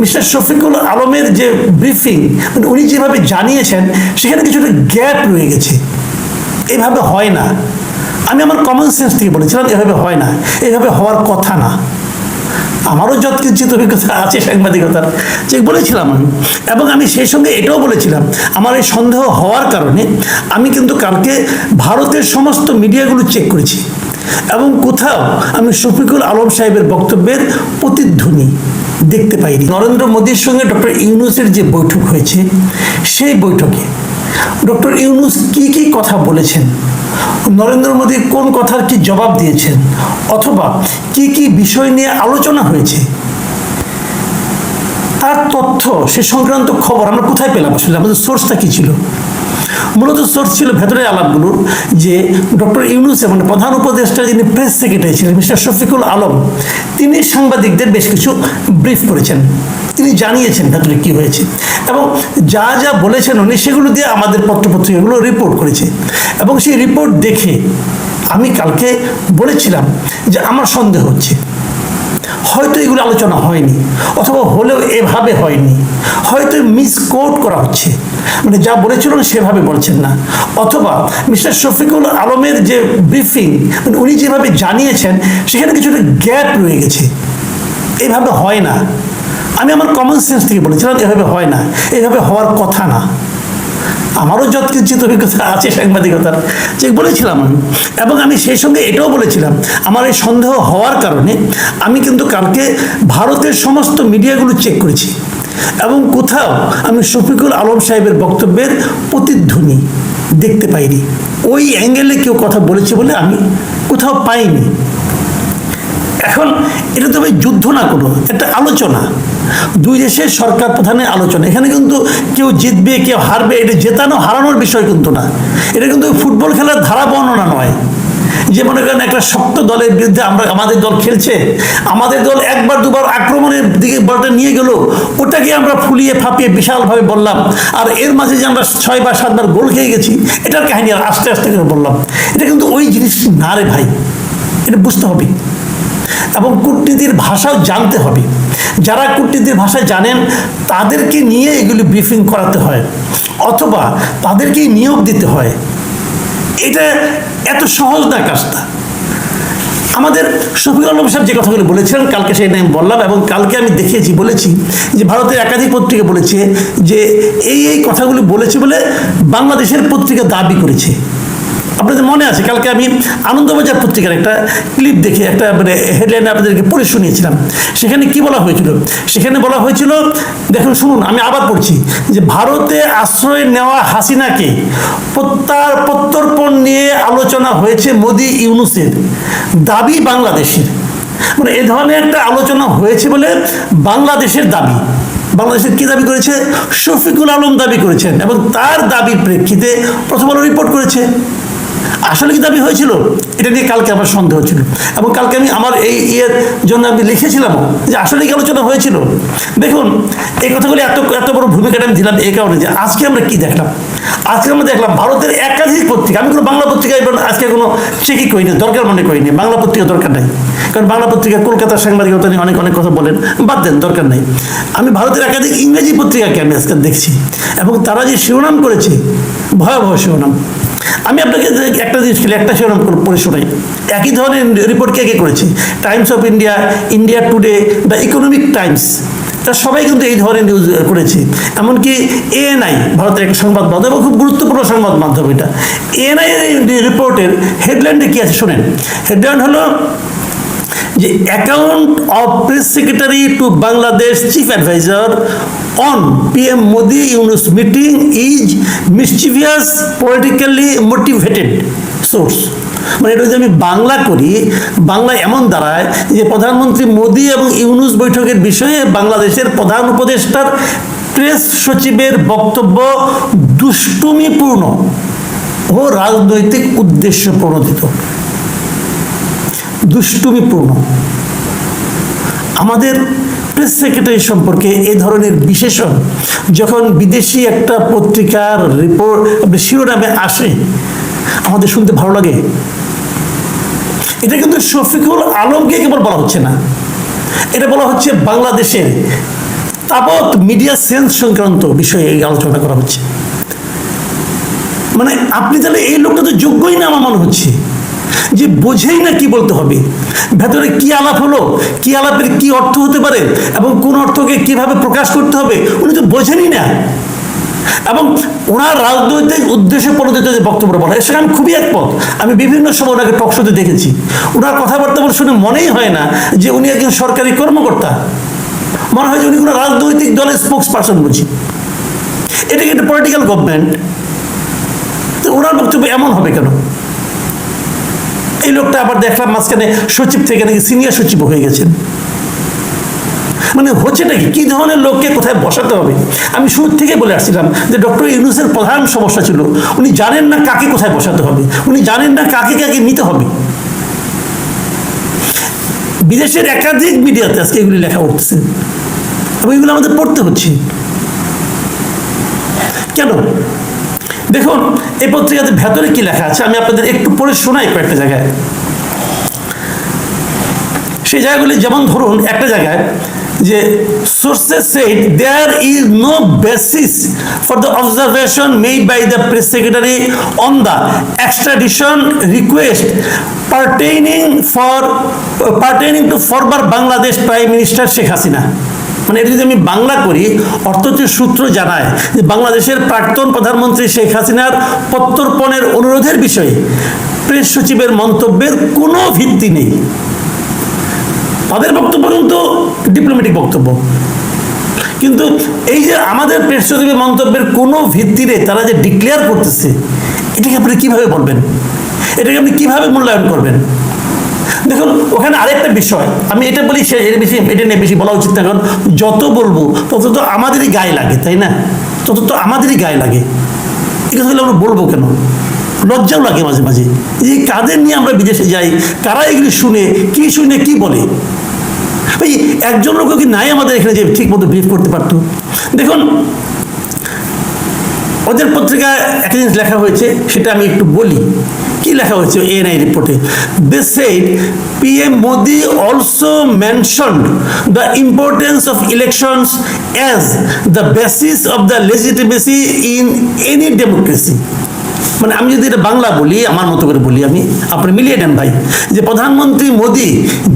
Mister Shafiqul আলমের যে briefing মানে উনি যেভাবে জানিয়েছেন সেখানে কিছুটা গ্যাপ রয়ে গেছে। এভাবে হয় না। আমি আমার কমন সেন্স থেকে বলেছিলাম এভাবে হয় না, এভাবে হওয়ার কথা না। আমারও যৎকিঞ্চিত অভিজ্ঞতা আছে সাংবাদিকতার, যে বলেছিলাম আমি, এবং আমি সেই সঙ্গে এটাও বলেছিলাম আমার এই সন্দেহ হওয়ার কারণে আমি কিন্তু কালকে ভারতের সমস্ত মিডিয়াগুলো চেক করেছি এবং কোথাও আমি শফিকুল আলম সাহেবের বক্তব্যের প্রতিধ্বনি দেখতে পাইনি। নরেন্দ্র মোদীর সঙ্গে ডক্টর ইউনূসের যে বৈঠক হয়েছে সেই বৈঠকে ডক্টর ইউনূস কি কি কথা বলেছেন, নরেন্দ্র মোদী কোন কথার কি জবাব দিয়েছেন, অথবা কি কি বিষয় নিয়ে আলোচনা হয়েছে, তার তথ্য সে সংক্রান্ত খবর আমরা কোথায় পেলাম? আসলে আমাদের সোর্সটা কি ছিল? মূলত সোর্স ছিল ভেতরের আলাপগুলোর, যে ডক্টর ইউনূস মানে প্রধান উপদেষ্টা যিনি প্রেস সেক্রেটারি ছিলেন মিস্টার শফিকুল আলম, তিনি সাংবাদিকদের বেশ কিছু ব্রিফ করেছেন, তিনি জানিয়েছেন ভেতরে কি হয়েছে এবং যা যা বলেছেন উনি সেগুলো দিয়ে আমাদের পত্রপত্রিকাগুলো রিপোর্ট করেছে। এবং সেই রিপোর্ট দেখে আমি কালকে বলেছিলাম যে আমার সন্দেহ হচ্ছে হয়তো এগুলো আলোচনা হয়নি, অথবা হলেও এভাবে হয়নি, হয়তো মিসকোট করা হচ্ছে, মানে যা বলেছিলেন সেভাবে বলছেন না, অথবা মিস্টার শফিকুল আলমের যে ব্রিফিং মানে উনি যেভাবে জানিয়েছেন সেখানে কিছুটা গ্যাপ রয়ে গেছে। এভাবে হয় না। আমি আমার কমন সেন্স থেকে বলেছিলাম এভাবে হয় না, এভাবে হওয়ার কথা না। আমারও যৎকিঞ্চিত অভিজ্ঞতা আছে সাংবাদিকতার, যে বলেছিলাম আমি, এবং আমি সেই সঙ্গে এটাও বলেছিলাম আমার এই সন্দেহ হওয়ার কারণে আমি কিন্তু কালকে ভারতের সমস্ত মিডিয়াগুলো চেক করেছি এবং কোথাও আমি শফিকুল আলম সাহেবের বক্তব্যের প্রতিধ্বনি দেখতে পাইনি। ওই অ্যাঙ্গেলে কেউ কথা বলেছে বলে আমি কোথাও পাইনি। এখন এটা তো ভাই যুদ্ধ না, কোনো একটা আলোচনা, দুই দেশের সরকার প্রধানের আলোচনা। এখানে কিন্তু কেউ জিতবে কেউ হারবে, এটা জেতানো হারানোর বিষয় কিন্তু না। এটা কিন্তু ফুটবল খেলার ধারা বর্ণনা নয়, যে মনে করেন একটা শক্ত দলের বিরুদ্ধে আমাদের দল খেলছে, আমাদের দল একবার দুবার আক্রমণের দিকে বলটা নিয়ে গেল, ওটাকে আমরা ফুলিয়ে ফাঁপিয়ে বিশালভাবে বললাম, আর এর মাঝে যে আমরা 6 বা 7 বার গোল খেয়ে গেছি এটার কাহিনী আর আস্তে আস্তে করে বললাম। এটা কিন্তু ওই জিনিসটি না রে ভাই, এটা বুঝতে হবে এবং কূটনীতির ভাষাও জানতে হবে। যারা কূটনীতির ভাষা জানেন তাদেরকে নিয়ে এগুলি ব্রিফিং করাতে হয়, অথবা তাদেরকেই নিয়োগ দিতে হয়। এটা এত সহজ না কাজটা। আমাদের শফিকুল আলম সাহেব যে কথাগুলো বলেছিলেন কালকে সেটা আমি বললাম, এবং কালকে আমি দেখিয়েছি, বলেছি যে ভারতের একাধিক পত্রিকা বলেছে যে এই কথাগুলো বলেছে বলে বাংলাদেশের পত্রিকা দাবি করেছে। আপনাদের মনে আছে কালকে আমি আনন্দবাজার পত্রিকার একটা ক্লিপ দেখে একটা মানে হেডলাইন আপনাদেরকে পড়ে শুনিয়েছিলাম। সেখানে কি বলা হয়েছিল? সেখানে বলা হয়েছিল, দেখুন শুনুন, আমি আবার পড়ছি, যে ভারতে আশ্রয় নেওয়া হাসিনাকে প্রত্যর্পণ নিয়ে আলোচনা হয়েছে মোদি ইউনূসের, দাবি বাংলাদেশের। মানে এ ধরনের একটা আলোচনা হয়েছে বলে বাংলাদেশের দাবি। বাংলাদেশের কি দাবি করেছে? শফিকুল আলম দাবি করেছেন, এবং তার দাবির প্রেক্ষিতে প্রথম আলো রিপোর্ট করেছে। আসলে কি দাবি হয়েছিল এটা নিয়ে কালকে আমার সন্দেহ ছিল, এবং কালকে আমি আমার এই জন্য আমি লিখেছিলাম যে আসলে কি আলোচনা হয়েছিল। দেখুন এই কথাগুলি এত বড় ভূমিকাটা আমি দিলাম এই কারণে যে আজকে আমরা কি দেখলাম। আজকে আমরা দেখলাম ভারতের একাধিক পত্রিকা, আমি কোনো বাংলা পত্রিকা আজকে কোনো চেকই করিনি, দরকার মনে করিনি, বাংলা পত্রিকা দরকার নাই, কারণ বাংলা পত্রিকা কলকাতার সাংবাদিকতা নিয়ে অনেক কথা বলেন, বাদ দেন, দরকার নেই। আমি ভারতের একাধিক ইংরেজি পত্রিকাকে আমি আজকে দেখছি, এবং তারা যে শিরোনাম করেছে ভয়াবহ শিরোনাম। আমি আপনাকে একটা জিনিস একটা শিরোনাম পড়ে শোনাই, একই ধরনের রিপোর্ট কে করেছে? Times of India, India today, the economic Times, তারা সবাই কিন্তু এই ধরনের নিউজ করেছে। এমনকি এএনআই, ভারতের একটা সংবাদ মাধ্যম এবং খুব গুরুত্বপূর্ণ সংবাদ মাধ্যম এটা, এএনআই রিপোর্টের হেডলাইনটা কি আছে শোনেন। হেডলাইন হলো যে account of press secretary to Bangladesh chief adviser on PM Modi Yunus meeting is mischievous politically motivated source. মানে এটা যদি আমি বাংলা করি, বাংলা এমন দাঁড়ায় যে প্রধানমন্ত্রী মোদি এবং ইউনূস বৈঠকের বিষয়ে বাংলাদেশের প্রধান উপদেষ্টার প্রেস সচিবের বক্তব্য দুষ্টুমিপূর্ণ ও রাজনৈতিক উদ্দেশ্য প্রণোদিত। দুষ্টুমিপূর্ণ। আমাদের প্রেস সেক্রেটারি সম্পর্কে এই ধরনের বিশেষণ যখন বিদেশি একটা পত্রিকার রিপোর্ট শিরোনামে আসে আমাদের শুনতে ভালো লাগে। এটা কিন্তু শফিকুল আলমকে কেবল বলা হচ্ছে না, এটা বলা হচ্ছে বাংলাদেশের তাবৎ মিডিয়া সেন্স সংক্রান্ত বিষয়ে এই আলোচনা করা হচ্ছে। মানে আপনি তাহলে এই লোকটা তো যোগ্যই না আমার মনে হচ্ছে, যে বোঝেই না কি বলতে হবে, ভেতরে কি আলাপ হলো, কি আলাপের কি অর্থ হতে পারে এবং কোন অর্থকে কিভাবে প্রকাশ করতে হবে উনি তো বোঝেনই না। এবং ওনার রাজনৈতিক উদ্দেশ্যে প্রণোদিত যে বক্তব্য বলা, এর সঙ্গে আমি খুবই একমত। আমি বিভিন্ন সময় ওনাকে টকশোতে দেখেছি, ওনার কথাবার্তা শুনে মনেই হয় না যে উনি একজন সরকারি কর্মকর্তা, মনে হয় যে উনি কোনো রাজনৈতিক দলের স্পোক্স পার্সন বুঝি। এটা কি একটা পলিটিক্যাল গভর্নমেন্ট? তো ওনার বক্তব্য এমন হবে কেন? এই লোকটা আবার দেখলাম মাঝখানে সচিব থেকে নাকি সিনিয়র সচিব হয়ে গেছেন। মানে হচ্ছেটা কি ধরনের লোককে কোথায় বসাতে হবে? আমি শুরু থেকে বলে আসছিলাম যে ডক্টর ইউনূসের প্রধান সমস্যা ছিল উনি জানেন না কাকে কোথায় বসাতে হবে, উনি জানেন না কাকে কাকে নিতে হবে। বিদেশের একাধিক মিডিয়াতে আজকে এগুলি লেখা উঠতেছে এবং এগুলো আমাদের পড়তে হচ্ছে। কেন? দেখুন এই পত্রিকাতে ভেতরে কি লেখা আছে আমি আপনাদের একটু পড়ে শোনাই কয়েকটা জায়গায়। সেই জায়গাগুলি যেমন ধরুন একটা জায়গায় যে sources said there is no basis for the observation made by the press secretary on the extradition request pertaining to former Bangladesh Prime Minister Sheikh Hasina। মানে এটা যদি আমি বাংলা করি অর্থ হচ্ছে সূত্র জানায় যে বাংলাদেশের প্রাক্তন প্রধানমন্ত্রী শেখ হাসিনার প্রত্যর্পণের অনুরোধের বিষয়ে প্রেস সচিবের মন্তব্যের কোনো ভিত্তি নেই। তাদের বক্তব্য কিন্তু ডিপ্লোম্যাটিক বক্তব্য, কিন্তু এই যে আমাদের প্রেস সচিবের মন্তব্যের কোনো ভিত্তি নেই তারা যে ডিক্লেয়ার করতেছে, এটাকে আপনি কিভাবে বলবেন? এটাকে আপনি কিভাবে মূল্যায়ন করবেন? দেখুন ওখানে আরেকটা বিষয় আমি এটা বলি, এটা নিয়ে বেশি বলা উচিত না, কারণ যত বলবো তত তো আমাদেরই গায়ে লাগে, তাই না? তত তো আমাদেরই গায়ে লাগে। এই কথাগুলো আমরা বলবো কেন? লজ্জাও লাগে মাঝে মাঝে যে কাদের নিয়ে আমরা বিদেশে যাই, কারা এগুলি শুনে কি বলে। ভাই একজন লোক কি নাই আমাদের এখানে যে ঠিক মতো ব্রিফ করতে পারতো? দেখুন ওদের পত্রিকায় একটা জিনিস লেখা হয়েছে, সেটা আমি একটু বলি। কি লেখা হয়েছে এএনআই রিপোর্টে? They said PM Modi also mentioned the importance of elections as the basis of the legitimacy in any democracy। মানে আমি যদি এটা বাংলা বলি, আমার মতো করে বলি, আমি আপনি মিলিয়ে নেন ভাই, যে প্রধানমন্ত্রী মোদি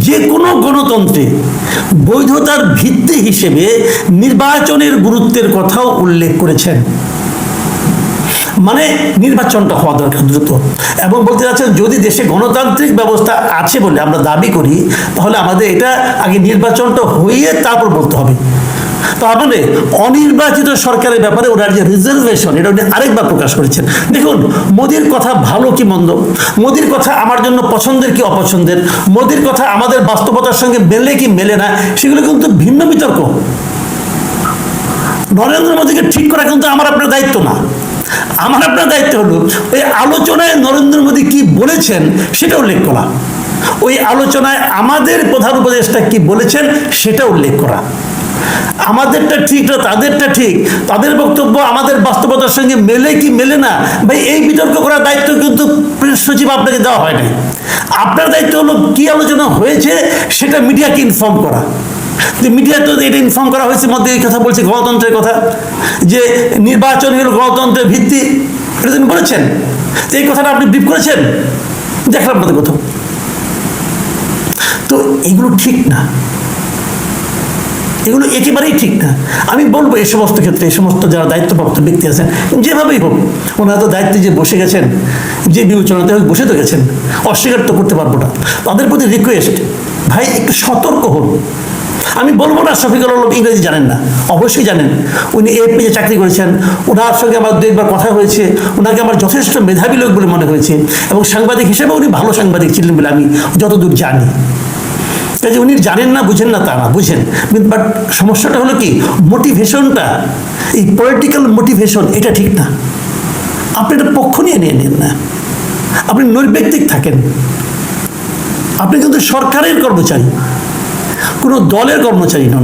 যে কোনো গণতন্ত্রে বৈধতার ভিত্তি হিসেবে নির্বাচনের গুরুত্বের কথাও উল্লেখ করেছেন। মানে নির্বাচনটা হওয়া দরকার দ্রুত, এবং বলতে চাচ্ছেন যদি দেশে গণতান্ত্রিক ব্যবস্থা আছে বলে আমরা দাবি করি তাহলে আমাদের এটা আগে নির্বাচনটা হইয়ে তারপর বলতে হবে। তাহলে অনির্বাচিত সরকারের ব্যাপারে ওনার যে রিজার্ভেশন, এটা উনি আরেকবার প্রকাশ করেছেন। দেখুন মোদির কথা ভালো কি মন্দ, মোদির কথা আমার জন্য পছন্দের কি অপছন্দের, মোদির কথা আমাদের বাস্তবতার সঙ্গে মেলে কি মেলে না, সেগুলো কিন্তু ভিন্ন বিতর্ক। নরেন্দ্র মোদীকে ঠিক করা কিন্তু আমার আপনার দায়িত্ব না। আমার আপনার দায়িত্ব হলো ওই আলোচনায় নরেন্দ্র মোদী কি বলেছেন সেটা উল্লেখ করা, ওই আলোচনায় আমাদের প্রধান উপদেষ্টা কি বলেছেন সেটা উল্লেখ করা। আমাদেরটা ঠিক না তাদেরটা ঠিক, তাদের বক্তব্য আমাদের বাস্তবতার সঙ্গে মেলে কি মেলে না, ভাই এই বিতর্ক করার দায়িত্ব কিন্তু প্রেস সচিব আপনাকে দেওয়া হয় নাই। আপনার দায়িত্ব হলো কি আলোচনা হয়েছে সেটা মিডিয়াকে ইনফর্ম করা। যে মিডিয়া তো এটা ইনফর্ম করা হয়েছে, মধ্যে এই কথা বলছে গণতন্ত্রের কথা, যে নির্বাচন হলো গণতন্ত্রের ভিত্তি, এটা তিনি বলেছেন। এই কথাটা আপনি ব্রিফ করেছেন, দেখলাম আপনাদের কোথাও। তো এগুলো ঠিক না, এগুলো একেবারেই ঠিক না। আমি বলবো এই সমস্ত ক্ষেত্রে এই সমস্ত যারা দায়িত্বপ্রাপ্ত ব্যক্তি আছেন, যেভাবেই হোক ওনারা তো দায়িত্বে যে বসে গেছেন, যে বিবেচনাতে হোক বসে তো গেছেন, অস্বীকার তো করতে পারবো না। তাদের প্রতি রিকোয়েস্ট, ভাই একটু সতর্ক হন। আমি বলবো না শফিকুল আলম ইংরেজি জানেন না, অবশ্যই জানেন। উনি এএফপিতে চাকরি করেছেন, ওনার সঙ্গে আমার দু একবার কথা হয়েছে, ওনাকে আমার যথেষ্ট মেধাবী লোক বলে মনে হয়েছে, এবং সাংবাদিক হিসেবে উনি ভালো সাংবাদিক ছিলেন বলে আমি যতদূর জানি। কাজে উনি জানেন না বুঝেন না তা না, বুঝেন। বাট সমস্যাটা হলো কি, মোটিভেশনটা, এই পলিটিক্যাল মোটিভেশন এটা ঠিক না। আপনি এটা পক্ষ নিয়ে নেন না, আপনি নৈর্ব্যক্তিক থাকেন। আপনি কিন্তু সরকারের কর্মচারী, কোনো দলের কর্মচারী নন।